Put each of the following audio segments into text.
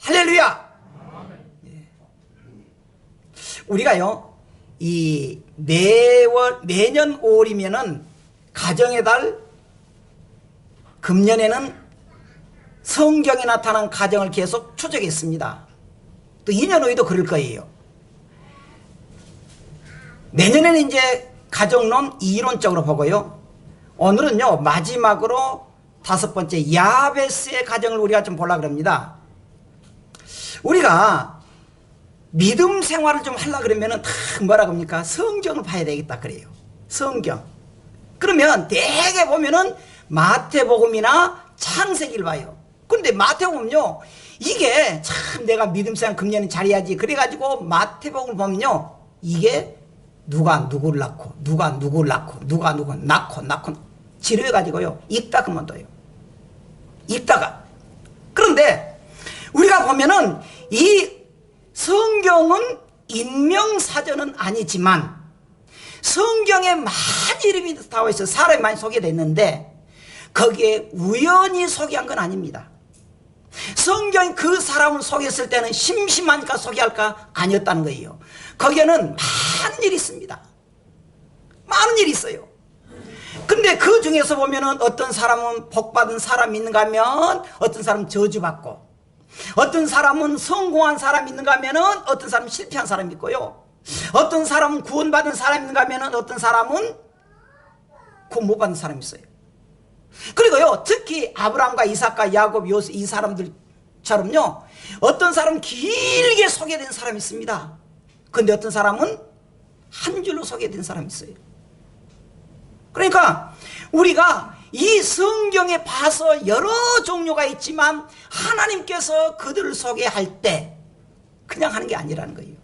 할렐루야. 우리가요, 이 내년 5월이면은 가정의 달, 금년에는 성경에 나타난 가정을 계속 추적했습니다. 또 2년 후에도 그럴 거예요. 내년에는 이제 가정론 이론적으로 보고요. 오늘은요, 마지막으로 5번째 야베스의 가정을 우리가 좀 보려고 합니다. 우리가 믿음 생활을 좀 하려고 그러면은 다 뭐라고 합니까? 성경을 봐야 되겠다 그래요. 성경. 그러면 대개 보면은 마태복음이나 창세기를 봐요. 그런데 마태복음요, 이게 참 내가 믿음 생활 금년에 잘해야지 그래가지고 마태복음을 보면요, 이게 누가 누구를 낳고 누가 누구를 낳고 누가 누구를 낳고 지루해가지고요 읽다 그만둬요. 읽다가. 그런데 우리가 보면은 이 성경은 인명사전은 아니지만 성경에 많은 이름이 나와 있어요. 사람이 많이 소개됐는데 거기에 우연히 소개한 건 아닙니다. 성경이 그 사람을 소개했을 때는 심심하니까 소개할까? 아니었다는 거예요. 거기에는 많은 일이 있습니다. 많은 일이 있어요. 근데 그 중에서 보면은 어떤 사람은 복받은 사람이 있는가 하면 어떤 사람은 저주받고, 어떤 사람은 성공한 사람이 있는가 하면은 어떤 사람은 실패한 사람이 있고요. 어떤 사람은 구원받은 사람이 있는가 하면은 어떤 사람은 구원 못 받은 사람이 있어요. 그리고요, 특히 아브라함과 이삭과 야곱, 요셉 이 사람들처럼요, 어떤 사람은 길게 소개된 사람이 있습니다. 근데 어떤 사람은 한 줄로 소개된 사람이 있어요. 그러니까 우리가 이 성경에 봐서 여러 종류가 있지만 하나님께서 그들을 소개할 때 그냥 하는 게 아니라는 거예요.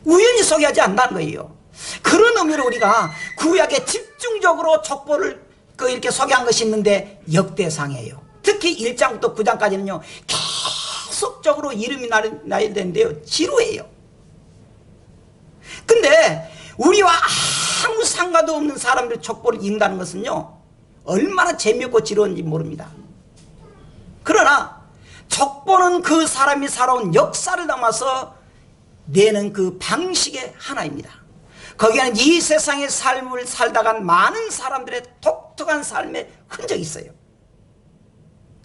우연히 소개하지 않는다는 거예요. 그런 의미로 우리가 구약에 집중적으로 족보를 이렇게 소개한 것이 있는데 역대상이에요. 특히 1장부터 9장까지는요 계속적으로 이름이 나야 되는데요, 지루해요. 근데 우리와 아무 상관도 없는 사람들 족보를 읽는다는 것은요 얼마나 재미없고 지루한지 모릅니다. 그러나 족보는 그 사람이 살아온 역사를 담아서 내는 그 방식의 하나입니다. 거기에는 이 세상의 삶을 살다간 많은 사람들의 독특한 삶의 흔적이 있어요.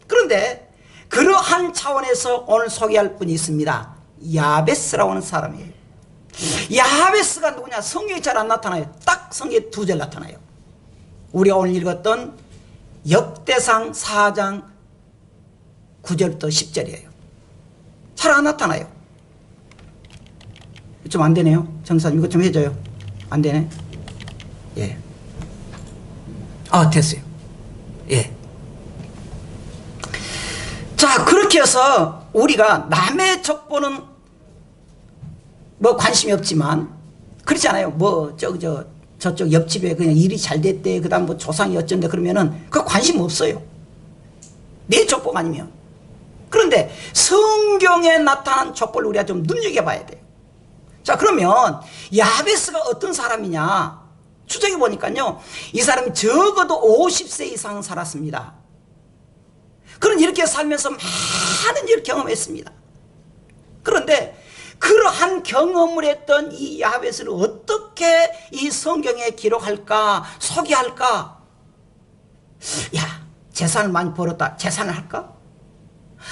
그런데 그러한 차원에서 오늘 소개할 분이 있습니다. 야베스라고 하는 사람이에요. 야베스가 누구냐? 성경에 잘 안 나타나요. 딱 성경에 2절 나타나요. 우리가 오늘 읽었던 역대상 4장 9절부터 10절이에요. 잘 안 나타나요. 좀 안 되네요. 정사님 이것 좀 해줘요. 안 되네. 예. 아, 됐어요. 예. 자, 그렇게 해서 우리가 남의 족보는 뭐 관심이 없지만 그렇지 않아요. 뭐 저쪽 옆집에 그냥 일이 잘 됐대, 그 다음 뭐 조상이 어쩐데 그러면은 그 관심 없어요. 내 족보가 아니면. 그런데 성경에 나타난 족보를 우리가 좀 눈여겨봐야 돼요. 자, 그러면 야베스가 어떤 사람이냐 추적해 보니까요, 이 사람이 적어도 50세 이상 살았습니다. 그런 이렇게 살면서 많은 일을 경험했습니다. 그런데 그러한 경험을 했던 이 야베스를 어떻게 이 성경에 기록할까, 소개할까? 야, 재산을 많이 벌었다, 재산을 할까?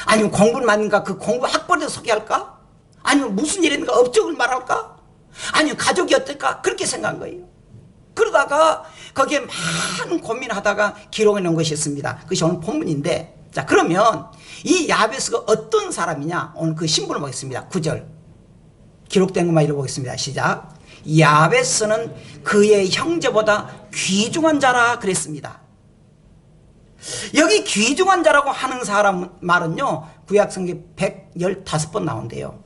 아니면 공부를 많이 했는가, 그 공부 학벌에서 소개할까? 아니면 무슨 일이 있는가, 업적을 말할까? 아니면 가족이 어떨까? 그렇게 생각한 거예요. 그러다가 거기에 많은 고민을 하다가 기록해 놓은 것이 있습니다. 그것이 오늘 본문인데, 자, 그러면 이 야베스가 어떤 사람이냐? 오늘 그 신분을 보겠습니다. 9절 기록된 것만 읽어보겠습니다. 시작. 야베스는 그의 형제보다 귀중한 자라 그랬습니다. 여기 귀중한 자라고 하는 사람 말은요 구약성경 115번 나온대요.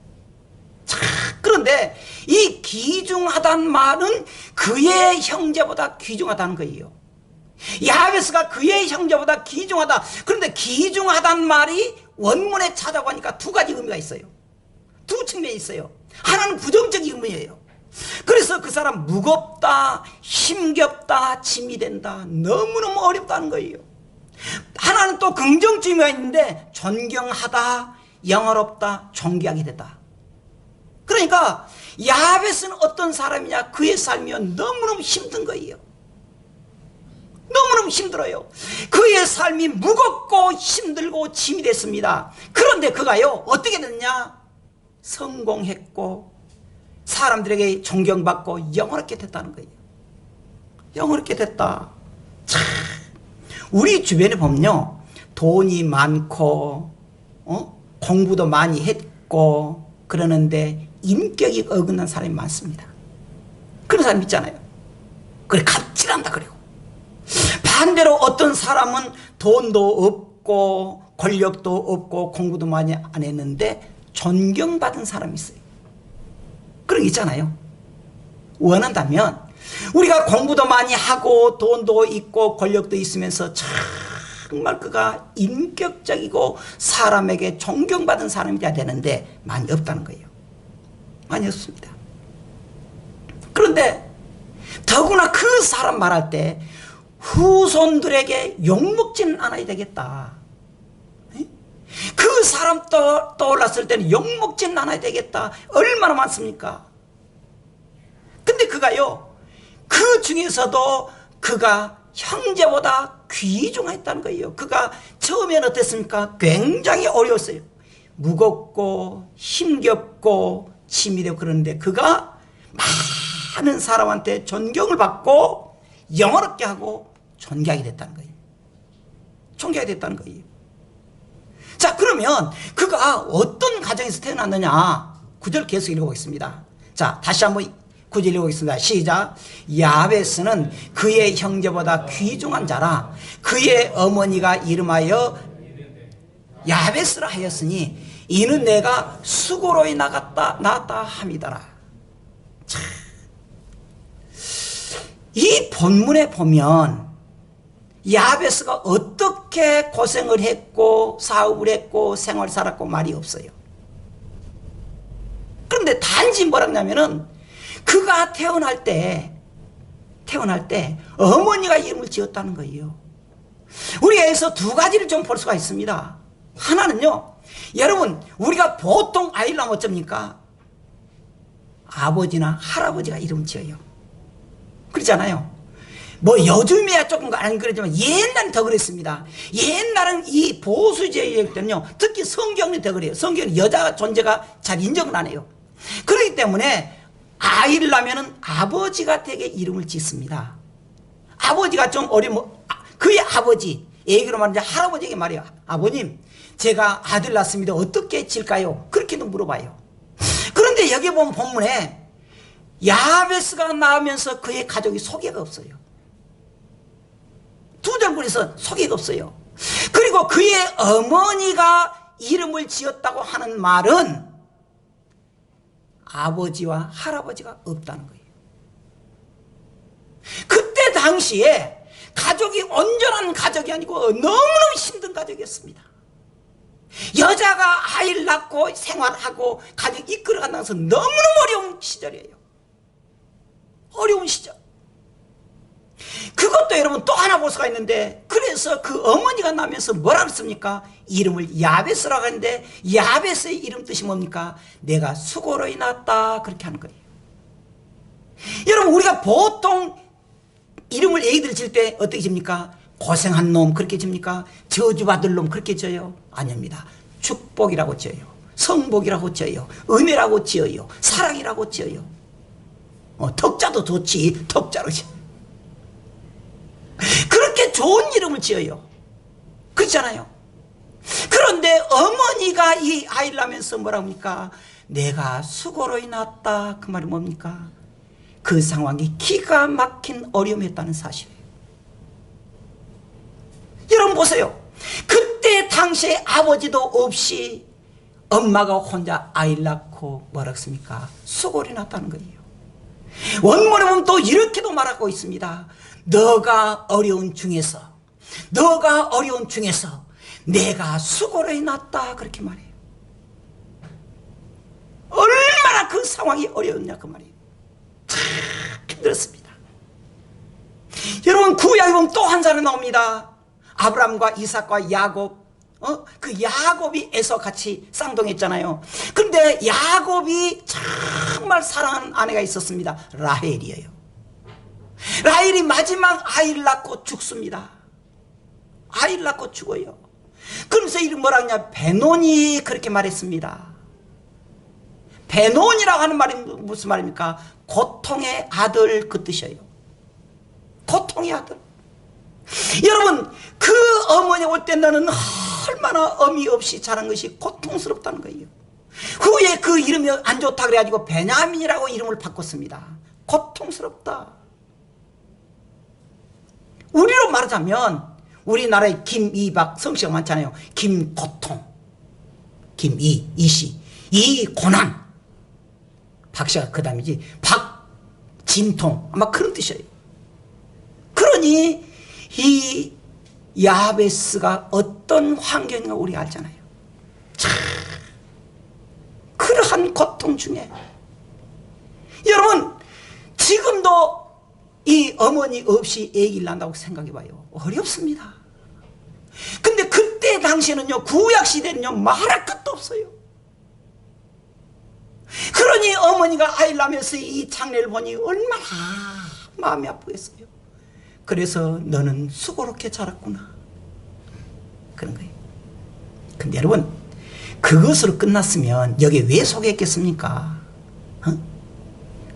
자, 그런데 이 귀중하다는 말은 그의 형제보다 귀중하다는 거예요. 야베스가 그의 형제보다 귀중하다. 그런데 귀중하다는 말이 원문에 찾아보니까 2가지 의미가 있어요. 2 측면이 있어요. 하나는 부정적인 의미예요. 그래서 그 사람 무겁다, 힘겹다, 짐이 된다, 너무너무 어렵다는 거예요. 하나는 또 긍정적인 있는데 존경하다, 영화롭다, 존귀하게 됐다. 그러니까 야벳은 어떤 사람이냐, 그의 삶이 너무너무 힘든 거예요. 너무너무 힘들어요. 그의 삶이 무겁고 힘들고 짐이 됐습니다. 그런데 그가요 어떻게 됐냐, 성공했고 사람들에게 존경받고 영원하게 됐다는 거예요. 영원하게 됐다. 참, 우리 주변에 보면요, 돈이 많고 공부도 많이 했고 그러는데 인격이 어긋난 사람이 많습니다. 그런 사람 있잖아요. 그래, 갑질한다 그래요. 반대로 어떤 사람은 돈도 없고 권력도 없고 공부도 많이 안 했는데 존경받은 사람이 있어요. 그런 게 있잖아요. 원한다면 우리가 공부도 많이 하고 돈도 있고 권력도 있으면서 정말 그가 인격적이고 사람에게 존경받은 사람이 돼야 되는데 많이 없다는 거예요. 많이 없습니다. 그런데 더구나 그 사람 말할 때 후손들에게 욕먹지는 않아야 되겠다. 그 사람 떠올랐을 때는 욕먹지는 않아야 되겠다. 얼마나 많습니까? 근데 그가요, 그 중에서도 그가 형제보다 귀중했다는 거예요. 그가 처음엔 어땠습니까? 굉장히 어려웠어요. 무겁고 힘겹고 짐이 되고 그러는데 그가 많은 사람한테 존경을 받고 영원롭게 하고 존경하게 됐다는 거예요. 존경하게 됐다는 거예요. 자, 그러면 그가 어떤 가정에서 태어났느냐, 9절 계속 읽어보겠습니다. 자, 다시 한번 9절 읽어보겠습니다. 시작. 야베스는 그의 형제보다 귀중한 자라. 그의 어머니가 이름하여 야베스라 하였으니 이는 내가 수고로이 낳았다 함이더라. 자, 이 본문에 보면 야베스가 어떻게 고생을 했고 사업을 했고 생활을 살았고 말이 없어요. 그런데 단지 뭐라 하냐면은 그가 태어날 때 어머니가 이름을 지었다는 거예요. 우리가 여기서 두 가지를 좀 볼 수가 있습니다. 하나는요, 여러분, 우리가 보통 아이를 낳으면 어쩝니까? 아버지나 할아버지가 이름을 지어요. 그렇잖아요. 뭐 요즘에야 조금 안 그러지만 옛날은 더 그랬습니다. 옛날은 이 보수주의 때는요, 특히 성경이 더 그래요. 성경은 여자 존재가 잘 인정을 안 해요. 그렇기 때문에 아이를 낳으면은 아버지가 되게 이름을 짓습니다. 아버지가 좀 어리면 그의 아버지, 얘기로 말하면 할아버지에게 말해요. 아버님, 제가 아들 낳습니다. 어떻게 질까요? 그렇게도 물어봐요. 그런데 여기 보면 본문에 야베스가 낳으면서 그의 가족이 소개가 없어요. 두 절문에서 소개가 없어요. 그리고 그의 어머니가 이름을 지었다고 하는 말은 아버지와 할아버지가 없다는 거예요. 그때 당시에 가족이 온전한 가족이 아니고 너무너무 힘든 가족이었습니다. 여자가 아이를 낳고 생활하고 가족 이끌어간다는 것은 너무너무 어려운 시절이에요. 어려운 시절. 그것도 여러분 또 하나 볼 수가 있는데, 그래서 그 어머니가 나면서 뭐라 그랬습니까? 이름을 야베스라고 하는데, 야베스의 이름 뜻이 뭡니까? 내가 수고로이 낳았다, 그렇게 하는 거예요. 여러분, 우리가 보통 이름을 애기들 질 때 어떻게 집니까? 고생한 놈 그렇게 집니까? 저주받을 놈 그렇게 지어요? 아닙니다. 축복이라고 지어요. 성복이라고 지어요. 은혜라고 지어요. 사랑이라고 지어요. 덕자도 좋지, 덕자로 지어요. 그렇게 좋은 이름을 지어요. 그렇잖아요. 그런데 어머니가 이 아이를 낳으면서 뭐라 합니까? 내가 수고로이 낳았다, 그 말이 뭡니까? 그 상황이 기가 막힌 어려움이었다는 사실이에요. 여러분 보세요. 그때 당시에 아버지도 없이 엄마가 혼자 아이를 낳고 뭐라 했습니까? 수고로이 낳았다는 거예요. 원문에 보면 또 이렇게도 말하고 있습니다. 너가 어려운 중에서 내가 수고로이 낳았다, 그렇게 말해요. 얼마나 그 상황이 어려웠냐 그 말이에요. 참 힘들었습니다. 여러분, 구약에 보면 또 한 사람이 나옵니다. 아브라함과 이삭과 야곱. 그 야곱이 에서 같이 쌍둥이했잖아요. 그런데 야곱이 정말 사랑하는 아내가 있었습니다. 라헬이에요. 라헬이 마지막 아이를 낳고 죽습니다. 아이를 낳고 죽어요. 그러면서 이름 뭐라 하냐, 베논이 그렇게 말했습니다. 베논이라고 하는 말이 무슨 말입니까? 고통의 아들, 그 뜻이에요. 고통의 아들. 여러분, 그 어머니 올 때 너는 얼마나 어미 없이 자란 것이 고통스럽다는 거예요. 후에 그 이름이 안 좋다 그래가지고 베냐민이라고 이름을 바꿨습니다. 고통스럽다. 우리로 말하자면 우리나라에 김이박 성씨가 많잖아요. 김고통, 김이, 이씨, 이고난, 박씨가 그 다음이지, 박진통, 아마 그런 뜻이에요. 그러니 이 야베스가 어떤 환경인가 우리가 알잖아요. 참, 그러한 고통 중에 여러분, 지금도 이 어머니 없이 아기를 낳는다고 생각해봐요. 어렵습니다. 근데 그때 당시에는요, 구약시대는요, 말할 것도 없어요. 그러니 어머니가 아이를 낳으면서 이 장례를 보니 얼마나 마음이 아프겠어요. 그래서 너는 수고롭게 자랐구나, 그런 거예요. 근데 여러분, 그것으로 끝났으면 여기 왜 소개했겠습니까?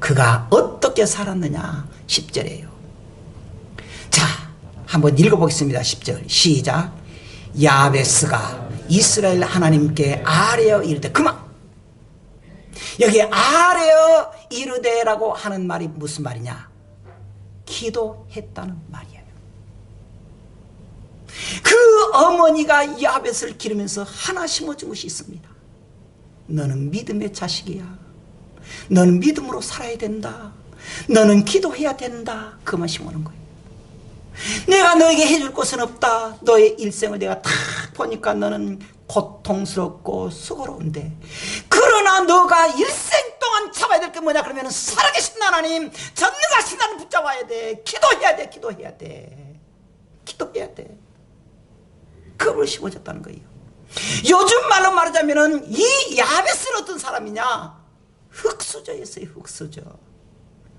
그가 어떻게 살았느냐, 10절이에요. 자, 한번 읽어보겠습니다. 10절 시작. 야베스가 이스라엘 하나님께 아뢰어 이르되, 그만. 여기 아뢰어 이르되라고 하는 말이 무슨 말이냐? 기도했다는 말이에요. 그 어머니가 야벳을 기르면서 하나 심어준 것이 있습니다. 너는 믿음의 자식이야. 너는 믿음으로 살아야 된다. 너는 기도해야 된다. 그만 심어놓은 거예요. 내가 너에게 해줄 것은 없다. 너의 일생을 내가 다 보니까 너는 고통스럽고 수고로운데, 그러나 너가 일생 동안 잡아야 될 게 뭐냐 그러면 살아계신 하나님, 전능하신 하나님 붙잡아야 돼. 기도해야 돼. 기도해야 돼. 기도해야 돼. 그걸 심어줬다는 거예요. 요즘 말로 말하자면은 이 야베스는 어떤 사람이냐? 흙수저였어요. 흙수저.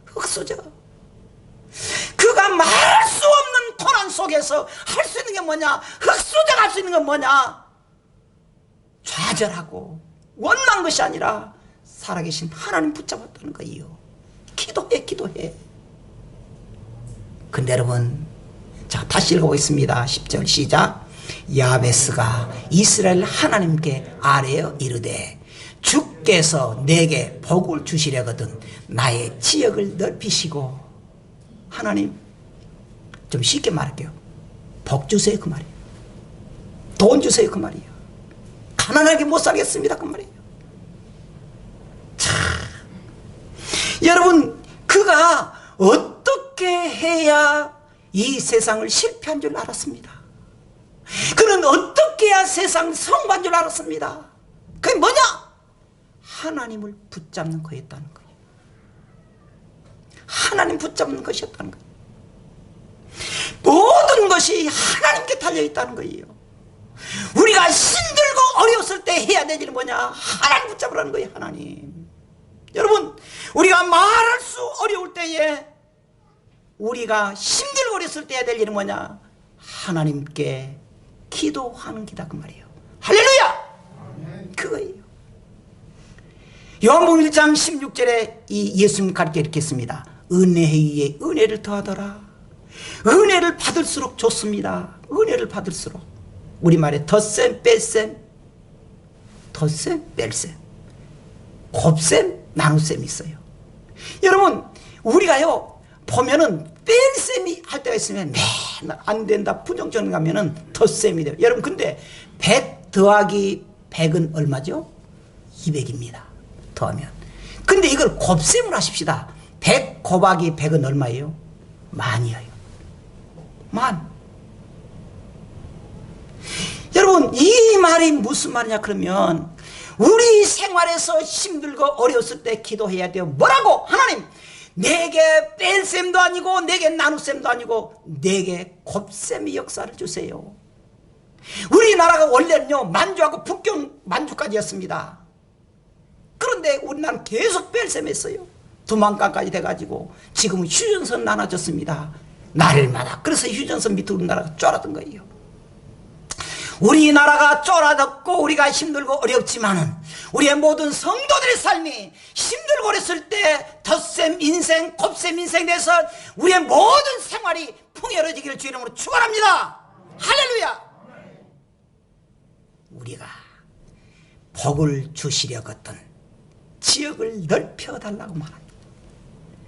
흙수저. 그가 말할 수 없는 고난 속에서 할 수 있는 게 뭐냐? 흙수저가 할 수 있는 건 뭐냐? 좌절하고 원망한 것이 아니라 살아계신 하나님 붙잡았다는 거예요. 기도해, 기도해. 근데 여러분, 자, 다시 읽어보겠습니다. 10절 시작. 야베스가 이스라엘 하나님께 아뢰어 이르되, 주께서 내게 복을 주시려거든 나의 지역을 넓히시고. 하나님, 좀 쉽게 말할게요. 복 주세요, 그 말이에요. 돈 주세요, 그 말이에요. 가난하게 못 살겠습니다, 그 말이에요. 참, 여러분, 그가 어떻게 해야 이 세상을 실패한 줄 알았습니다. 그는 어떻게 해야 세상을 성공한 줄 알았습니다. 그게 뭐냐? 하나님을 붙잡는 거였다는 거예요. 하나님 붙잡는 것이었다는 거예요. 모든 것이 하나님께 달려있다는 거예요. 우리가 힘들고 어려웠을 때 해야 될 일은 뭐냐? 하나님 붙잡으라는 거예요. 하나님. 여러분, 우리가 말할 수 어려울 때에, 우리가 힘들고 어렸을 때 해야 될 일은 뭐냐? 하나님께 기도하는 기다, 그 말이에요. 할렐루야! 그거예요. 요한복음 1장 16절에 이 예수님 가르쳐 이렇게 했습니다. 은혜 위에 은혜를 더하더라. 은혜를 받을수록 좋습니다. 은혜를 받을수록. 우리말에 덧셈, 뺄셈, 덧셈, 뺄셈, 곱셈, 나눗셈이 있어요. 여러분, 우리가요, 보면은 뺄셈이 할 때가 있으면 맨날 안 된다, 부정적인 가면은 덧셈이 돼요. 여러분, 근데 100 더하기 100은 얼마죠? 200입니다. 더하면. 근데 이걸 곱셈을 하십시다. 100 곱하기 100은 얼마예요? 만이에요. 만. 여러분, 이 말이 무슨 말이냐 그러면, 우리 생활에서 힘들고 어려웠을 때 기도해야 돼요. 뭐라고? 하나님, 내게 뺄셈도 아니고 내게 나눗셈도 아니고 내게 곱셈의 역사를 주세요. 우리나라가 원래는요 만주하고 북경 만주까지였습니다. 그런데 우리나라는 계속 뺄셈했어요. 두만강까지 돼가지고 지금은 휴전선 나눠졌습니다. 날마다. 그래서 휴전선 밑으로 우리나라가 쫄아든 거예요. 우리나라가 쫄아졌고 우리가 힘들고 어렵지만은 우리의 모든 성도들의 삶이 힘들고 어렸을 때 덧셈 인생 곱셈 인생 돼서 우리의 모든 생활이 풍요로워지기를 주의 이름으로 축원합니다. 할렐루야. 우리가 복을 주시려거든 지역을 넓혀달라고 말합니다.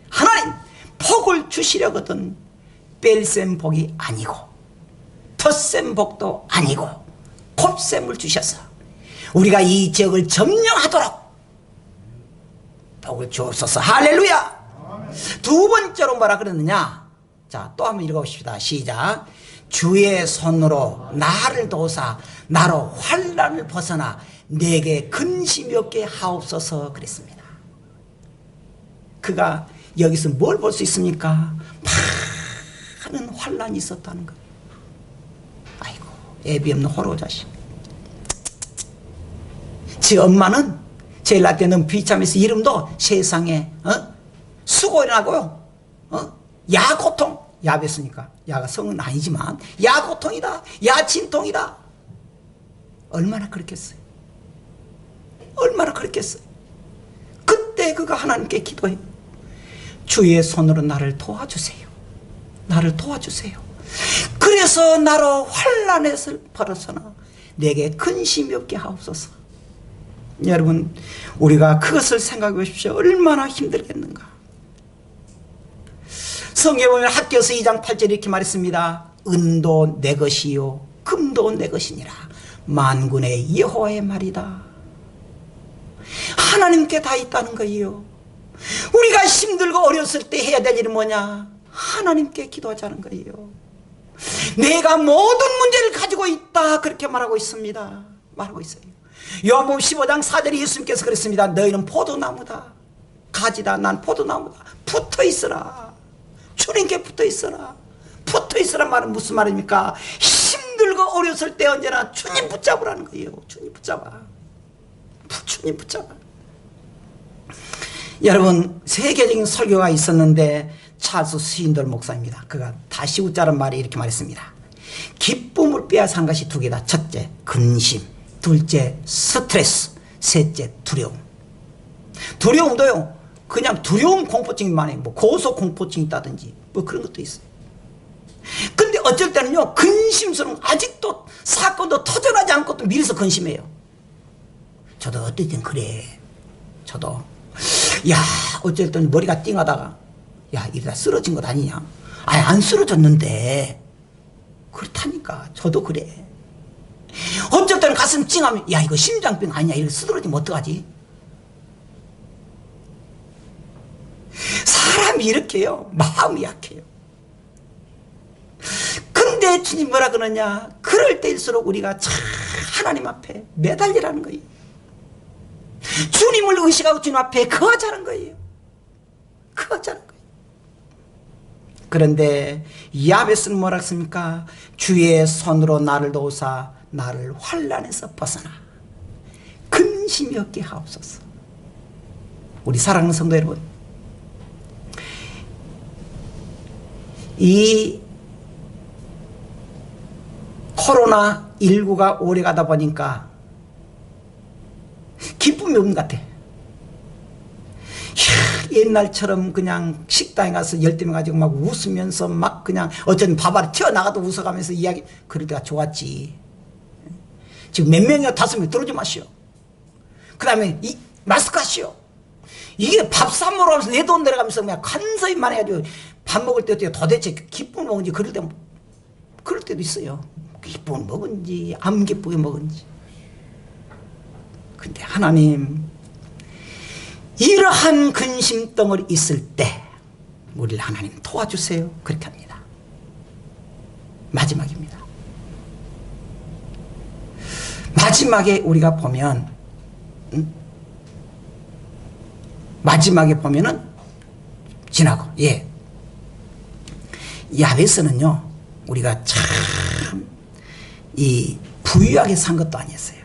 하나님 복을 주시려거든 뺄셈 복이 아니고 덧셈 복도 아니고 곱셈을 주셔서 우리가 이 지역을 점령하도록 복을 주옵소서. 할렐루야. 두 번째로 뭐라 그러느냐. 자, 또 한번 읽어봅시다. 시작. 주의 손으로 나를 도우사 나로 환난을 벗어나 내게 근심이 없게 하옵소서 그랬습니다. 그가 여기서 뭘 볼 수 있습니까? 많은 환난이 있었다는 거예요. 아이고 애비 없는 호로 자식. 제 엄마는 제일 낳을 때는 비참해서 이름도 세상에 수고 일어나고요 야고통. 야bes으니까 야가 성은 아니지만 야고통이다 야진통이다. 얼마나 그랬겠어요. 얼마나 그랬겠어요. 그때 그가 하나님께 기도해요. 주의 손으로 나를 도와주세요. 나를 도와주세요. 그래서 나로 환난에서 벗어나 내게 근심이 없게 하옵소서. 여러분 우리가 그것을 생각해 보십시오. 얼마나 힘들겠는가. 성경에 보면 학교에서 2장 8절에 이렇게 말했습니다. 은도 내 것이요 금도 내 것이니라 만군의 여호와의 말이다. 하나님께 다 있다는 거예요. 우리가 힘들고 어렸을 때 해야 될 일은 뭐냐? 하나님께 기도하자는 거예요. 내가 모든 문제를 가지고 있다 그렇게 말하고 있습니다. 말하고 있어요. 요한복음 15장 4절에 예수님께서 그랬습니다. 너희는 포도나무다. 가지다. 난 포도나무다. 붙어 있으라. 주님께 붙어 있어라. 붙어 있으란 말은 무슨 말입니까? 힘들고 어렸을 때 언제나 주님 붙잡으라는 거예요. 주님 붙잡아. 주님 붙잡아. 여러분 세계적인 설교가 있었는데 찰스 스윈들 목사입니다. 그가 다시 웃자는 말이 이렇게 말했습니다. 기쁨을 빼앗은 것이 두 개다. 첫째 근심, 둘째 스트레스, 셋째 두려움. 두려움도요 그냥 두려움 공포증만 해. 뭐 고소 공포증이 있다든지 뭐 그런 것도 있어요. 근데 어쩔 때는요 근심스러운 아직도 사건도 터져나지 않은 것도 미리서 근심해요. 저도 어떨 땐 그래. 저도 야 어쩔 땐 머리가 띵하다가 야 이러다 쓰러진 것 아니냐. 아니 안 쓰러졌는데. 그렇다니까. 저도 그래. 어쩔 때는 가슴 찡하면 야 이거 심장병 아니냐. 이렇게 쓰러지면 어떡하지. 사람이 이렇게요 마음이 약해요. 근데 주님 뭐라 그러냐. 그럴 때일수록 우리가 참 하나님 앞에 매달리라는 거예요. 주님을 의식하고 주님 앞에 거하자는 거예요. 거하자는 거예요. 그런데 야베스는 뭐라 했습니까? 주의 손으로 나를 도우사 나를 환난에서 벗어나 근심이 없게 하옵소서. 우리 사랑하는 성도 여러분, 이 코로나19가 오래 가다 보니까 기쁨이 없는 것 같아. 옛날처럼 그냥 식당에 가서 열대 명 가지고 막 웃으면서 막 그냥 어쩌면 밥알이 튀어나가도 웃어가면서 이야기 그럴 때가 좋았지. 지금 몇 명이나 5명 들어오지 마시오. 그 다음에 마스크 하시오. 이게 밥 사 먹으러 가면서 내 돈 내려가면서 그냥 간서히만 해가지고 밥 먹을 때 도대체 기쁨을 먹은지 그럴 때도 있어요. 기쁨을 먹은지 안 기쁘게 먹은지. 근데 하나님 이러한 근심덩어리 있을 때 우리를 하나님 도와주세요. 그렇게 합니다. 마지막입니다. 마지막에 우리가 보면 마지막에 보면은 지나고. 예. 야베스는요, 우리가 참, 부유하게 산 것도 아니었어요.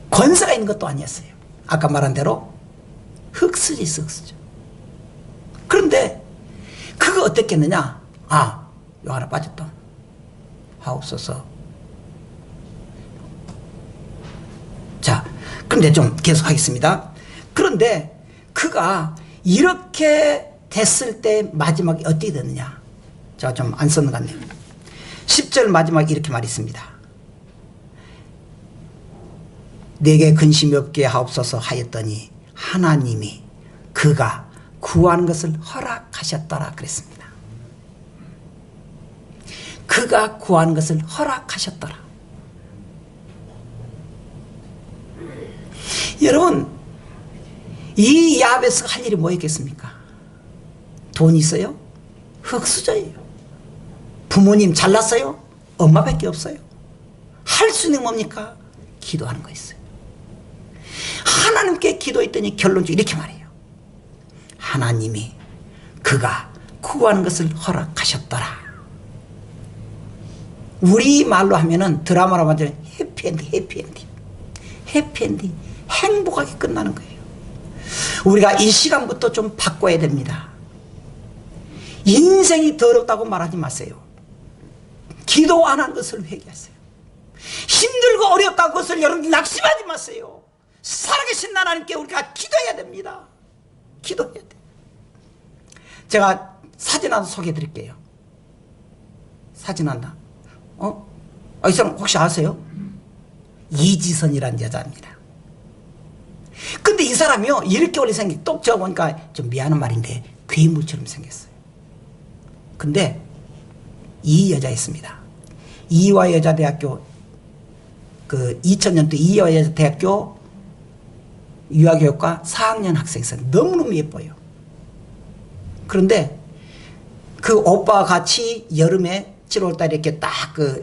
권세가 있는 것도 아니었어요. 아까 말한 대로 흙수저 있어, 흙수저. 그런데 그거 어땠겠느냐? 아, 요 하나 빠졌다. 하옵소서. 자, 그런데 좀 계속 하겠습니다. 그런데 그가 이렇게 됐을 때 마지막에 어떻게 됐느냐? 제가 좀 안 썼는 것 같네요. 10절 마지막에 이렇게 말했습니다. 내게 근심이 없게 하옵소서 하였더니 하나님이 그가 구하는 것을 허락하셨더라 그랬습니다. 그가 구하는 것을 허락하셨더라. 여러분, 이 야베스가 할 일이 뭐였겠습니까? 돈 있어요? 흙수저예요. 부모님 잘났어요? 엄마밖에 없어요. 할 수 있는 게 뭡니까? 기도하는 거 있어요. 하나님께 기도했더니 결론적으로 이렇게 말해요. 하나님이 그가 구하는 것을 허락하셨더라. 우리 말로 하면은 드라마로 만들면 해피엔딩, 해피엔딩, 해피엔딩, 행복하게 끝나는 거예요. 우리가 이 시간부터 좀 바꿔야 됩니다. 인생이 더럽다고 말하지 마세요. 기도 안 한 것을 회개하세요. 힘들고 어렵다고 것을 여러분 낙심하지 마세요. 살아계신 하나님께 우리가 기도해야 됩니다. 기도해야 돼. 제가 사진 하나 소개해 드릴게요. 사진 하나. 이 사람 혹시 아세요? 이지선이라는 여자입니다. 근데 이 사람이요, 이렇게 원래 생긴, 똑 저 보니까 좀 미안한 말인데, 괴물처럼 생겼어요. 근데, 이 여자였습니다. 이화여자대학교, 2000년도 이화여자대학교 유아교육과 4학년 학생이었어요. 너무너무 예뻐요. 그런데, 그 오빠와 같이 여름에 7월달에 이렇게 딱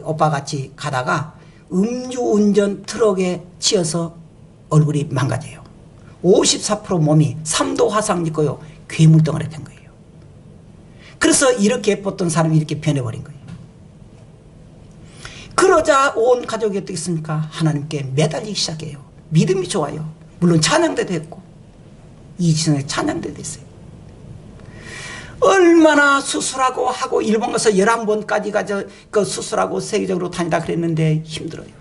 오빠 같이 가다가 음주운전 트럭에 치여서 얼굴이 망가져요. 54% 몸이 3도 화상 입고요. 괴물덩어리 된 거예요. 그래서 이렇게 예뻤던 사람이 이렇게 변해버린 거예요. 그러자 온 가족이 어떻겠습니까? 하나님께 매달리기 시작해요. 믿음이 좋아요. 물론 찬양대도 했고 이지선의 찬양대도 했어요. 얼마나 수술하고 하고 일본 가서 11번까지 가서 그 수술하고 세계적으로 다니다 그랬는데 힘들어요.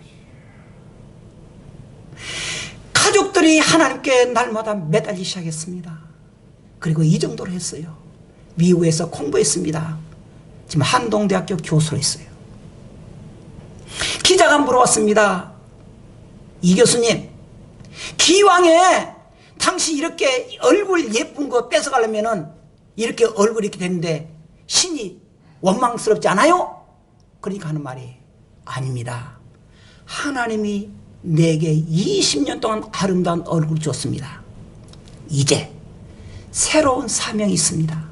가족들이 하나님께 날마다 매달리기 시작했습니다. 그리고 이 정도로 했어요. 미국에서 공부했습니다. 지금 한동대학교 교수로 했어요. 기자가 물어봤습니다. 이 교수님, 기왕에 당신 이렇게 얼굴 예쁜 거 뺏어가려면은 이렇게 얼굴이 이렇게 됐는데 신이 원망스럽지 않아요? 그러니까 하는 말이 아닙니다. 하나님이 내게 20년 동안 아름다운 얼굴을 줬습니다. 이제 새로운 사명이 있습니다.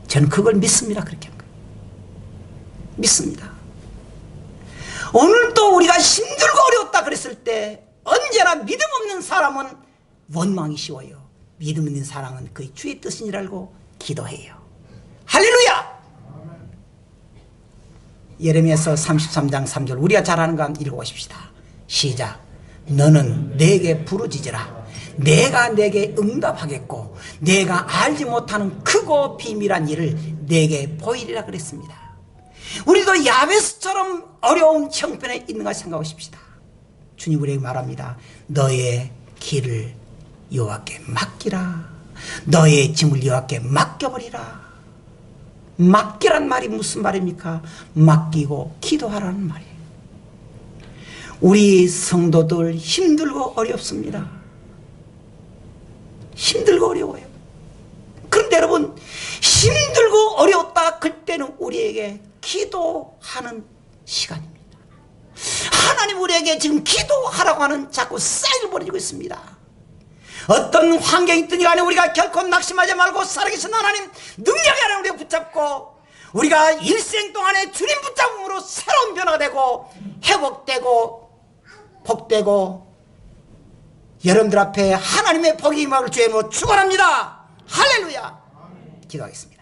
저는 그걸 믿습니다. 그렇게 한 거예요. 믿습니다. 오늘도 우리가 힘들고 어려웠다 그랬을 때 언제나 믿음 없는 사람은 원망이 쉬워요. 믿음 있는 사람은 그 주의 뜻인 줄 알고 기도해요. 할렐루야! 예레미야서 33장 3절 우리가 잘 아는 거 한번 읽어보십시다. 시작. 너는 내게 부르짖으라. 내가 내게 응답하겠고 내가 알지 못하는 크고 비밀한 일을 내게 보이리라 그랬습니다. 우리도 야베스처럼 어려운 형편에 있는가 생각하십시다. 주님 우리에게 말합니다. 너의 길을 여호와께 맡기라. 너의 짐을 여호와께 맡겨버리라. 맡기란 말이 무슨 말입니까? 맡기고 기도하라는 말이에요. 우리 성도들 힘들고 어렵습니다. 힘들고 어려워요. 그런데 여러분 힘들고 어려웠다 그때는 우리에게 기도하는 시간입니다. 하나님 우리에게 지금 기도하라고 하는 자꾸 사인을 보내주고 있습니다. 어떤 환경이 있든지 간에 우리가 결코 낙심하지 말고 살아계신 하나님 능력의 하나님 우리가 붙잡고 우리가 일생 동안에 주님 붙잡음으로 새로운 변화가 되고 회복되고 복되고 여러분들 앞에 하나님의 복이 임하길 주의 이름으로 축원합니다. 할렐루야. 기도하겠습니다.